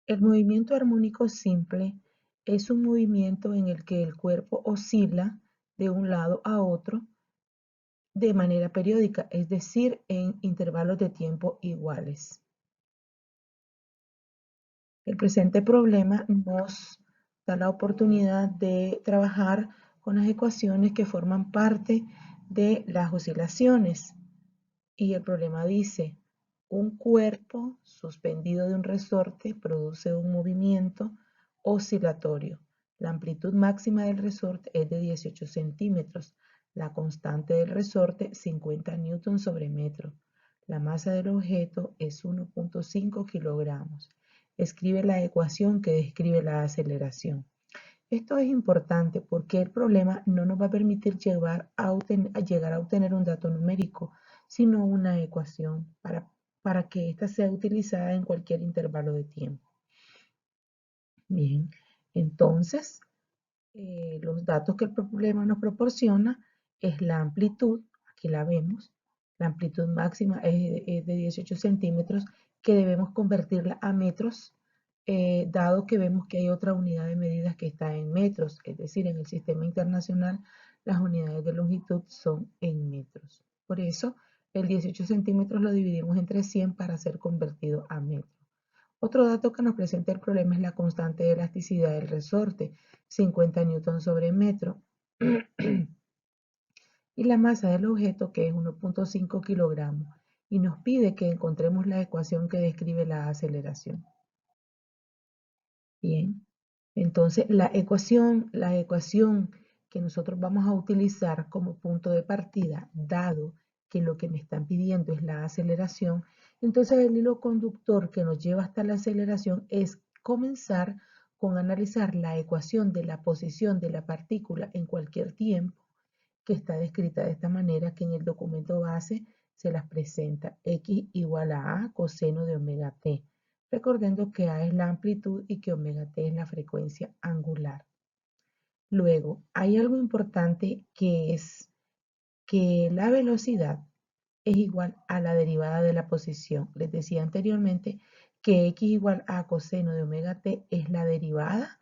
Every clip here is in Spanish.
El movimiento armónico simple es un movimiento en el que el cuerpo oscila de un lado a otro de manera periódica, es decir, en intervalos de tiempo iguales. El presente problema nos da la oportunidad de trabajar con las ecuaciones que forman parte de las oscilaciones. Y el problema dice, un cuerpo suspendido de un resorte produce un movimiento oscilatorio. La amplitud máxima del resorte es de 18 centímetros. La constante del resorte 50 newtons sobre metro. La masa del objeto es 1.5 kilogramos. Escribe la ecuación que describe la aceleración. Esto es importante porque el problema no nos va a permitir llegar a obtener un dato numérico, sino una ecuación para que ésta sea utilizada en cualquier intervalo de tiempo. Bien, entonces los datos que el problema nos proporciona es la amplitud, aquí la vemos, la amplitud máxima es de 18 centímetros, que debemos convertirla a metros, dado que vemos que hay otra unidad de medidas que está en metros, es decir, en el sistema internacional las unidades de longitud son en metros. Por eso, el 18 centímetros lo dividimos entre 100 para ser convertido a metros. Otro dato que nos presenta el problema es la constante de elasticidad del resorte, 50 newtons sobre metro, y la masa del objeto, que es 1.5 kilogramos, y nos pide que encontremos la ecuación que describe la aceleración. Bien, entonces la ecuación que nosotros vamos a utilizar como punto de partida, dado que lo que me están pidiendo es la aceleración, entonces el hilo conductor que nos lleva hasta la aceleración es comenzar con analizar la ecuación de la posición de la partícula en cualquier tiempo, que está descrita de esta manera, que en el documento base se las presenta x igual a coseno de omega t, recordando que a es la amplitud y que omega t es la frecuencia angular. Luego, hay algo importante que es que la velocidad es igual a la derivada de la posición. Les decía anteriormente que x igual a coseno de omega t es la derivada,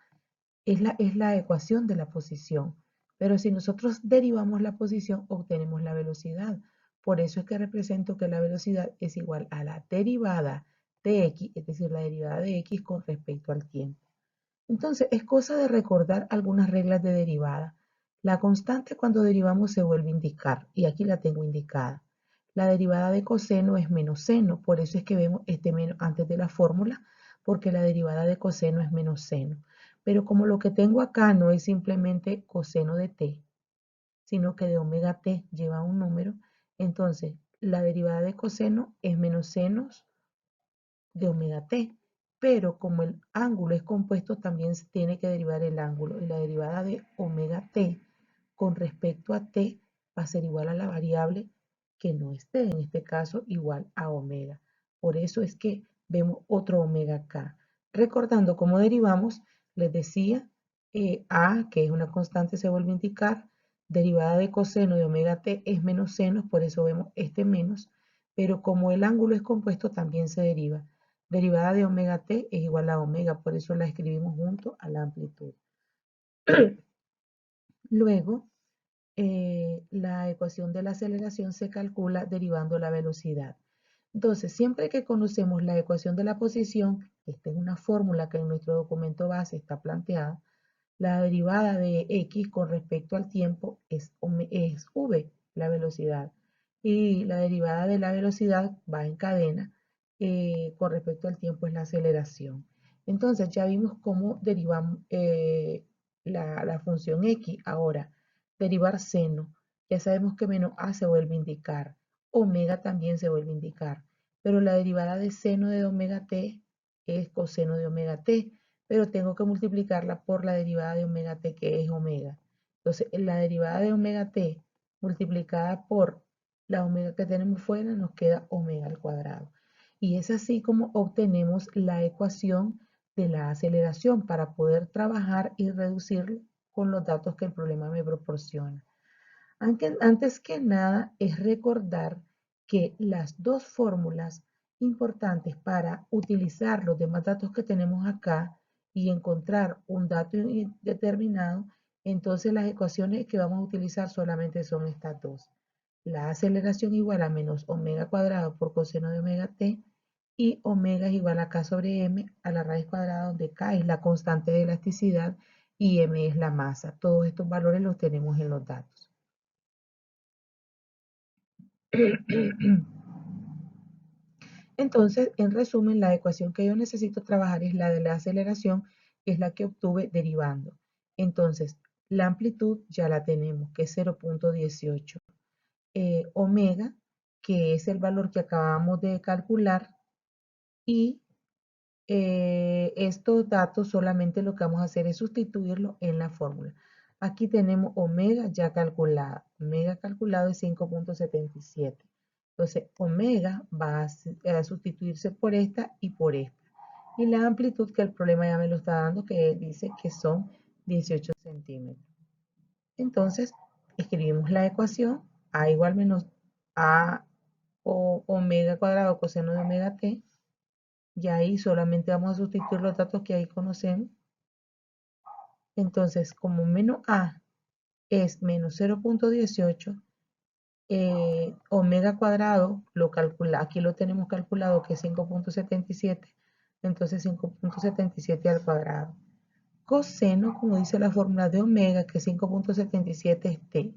es la ecuación de la posición. Pero si nosotros derivamos la posición, obtenemos la velocidad. Por eso es que represento que la velocidad es igual a la derivada de x, es decir, la derivada de x con respecto al tiempo. Entonces, es cosa de recordar algunas reglas de derivada. La constante cuando derivamos se vuelve a indicar, y aquí la tengo indicada. La derivada de coseno es menos seno, por eso es que vemos este menos antes de la fórmula, porque la derivada de coseno es menos seno. Pero como lo que tengo acá no es simplemente coseno de t, sino que de omega t lleva un número, entonces la derivada de coseno es menos seno de omega t, pero como el ángulo es compuesto, también se tiene que derivar el ángulo, y la derivada de omega t con respecto a t va a ser igual a la variable que no esté, en este caso igual a omega. Por eso es que vemos otro omega acá. Recordando cómo derivamos, les decía, a, que es una constante, se vuelve a indicar, derivada de coseno de omega t es menos seno, por eso vemos este menos, pero como el ángulo es compuesto, también se deriva. Derivada de omega t es igual a omega, por eso la escribimos junto a la amplitud. Luego, la ecuación de la aceleración se calcula derivando la velocidad. Entonces, siempre que conocemos la ecuación de la posición, esta es una fórmula que en nuestro documento base está planteada, la derivada de x con respecto al tiempo es v, la velocidad, y la derivada de la velocidad va en cadena, con respecto al tiempo es la aceleración. Entonces, ya vimos cómo derivamos la función x. Ahora, derivar seno. Ya sabemos que menos a se vuelve a indicar. Omega también se vuelve a indicar. Pero la derivada de seno de omega t es coseno de omega t. Pero tengo que multiplicarla por la derivada de omega t, que es omega. Entonces, la derivada de omega t multiplicada por la omega que tenemos fuera nos queda omega al cuadrado. Y es así como obtenemos la ecuación de la aceleración para poder trabajar y reducir con los datos que el problema me proporciona. Antes que nada es recordar que las dos fórmulas importantes para utilizar los demás datos que tenemos acá y encontrar un dato determinado, entonces las ecuaciones que vamos a utilizar solamente son estas dos. La aceleración igual a menos omega cuadrado por coseno de omega t, y omega es igual a k sobre m a la raíz cuadrada, donde k es la constante de elasticidad y m es la masa. Todos estos valores los tenemos en los datos. Entonces, en resumen, la ecuación que yo necesito trabajar es la de la aceleración, que es la que obtuve derivando. Entonces, la amplitud ya la tenemos, que es 0.18. Omega, que es el valor que acabamos de calcular, y estos datos solamente lo que vamos a hacer es sustituirlo en la fórmula. Aquí tenemos omega ya calculada. Omega calculado es 5.77. Entonces, omega va a sustituirse por esta y por esta. Y la amplitud, que el problema ya me lo está dando, que dice que son 18 centímetros. Entonces, escribimos la ecuación a igual menos a o omega cuadrado coseno de omega t, y ahí solamente vamos a sustituir los datos que ahí conocemos. Entonces, como menos a es menos 0.18, omega cuadrado lo calcula, aquí lo tenemos calculado que es 5.77, entonces 5.77 al cuadrado. Coseno, como dice la fórmula de omega, que 5.77 es t.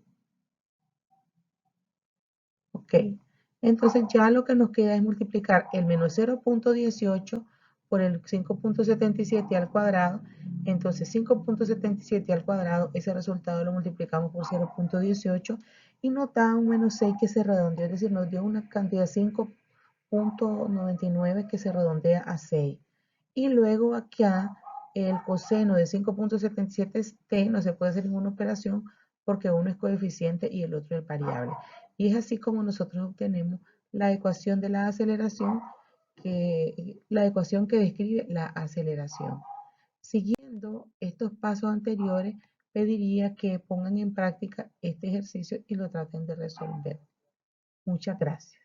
Ok, entonces ya lo que nos queda es multiplicar el menos 0.18 por el 5.77 al cuadrado. Entonces 5.77 al cuadrado, ese resultado lo multiplicamos por 0.18 y nos da un menos 6 que se redondea, es decir, nos dio una cantidad de 5.99 que se redondea a 6. Y luego acá el coseno de 5.77 es t, no se puede hacer ninguna operación porque uno es coeficiente y el otro es variable. Y es así como nosotros obtenemos la ecuación de la aceleración, la ecuación que describe la aceleración. Siguiendo estos pasos anteriores, pediría que pongan en práctica este ejercicio y lo traten de resolver. Muchas gracias.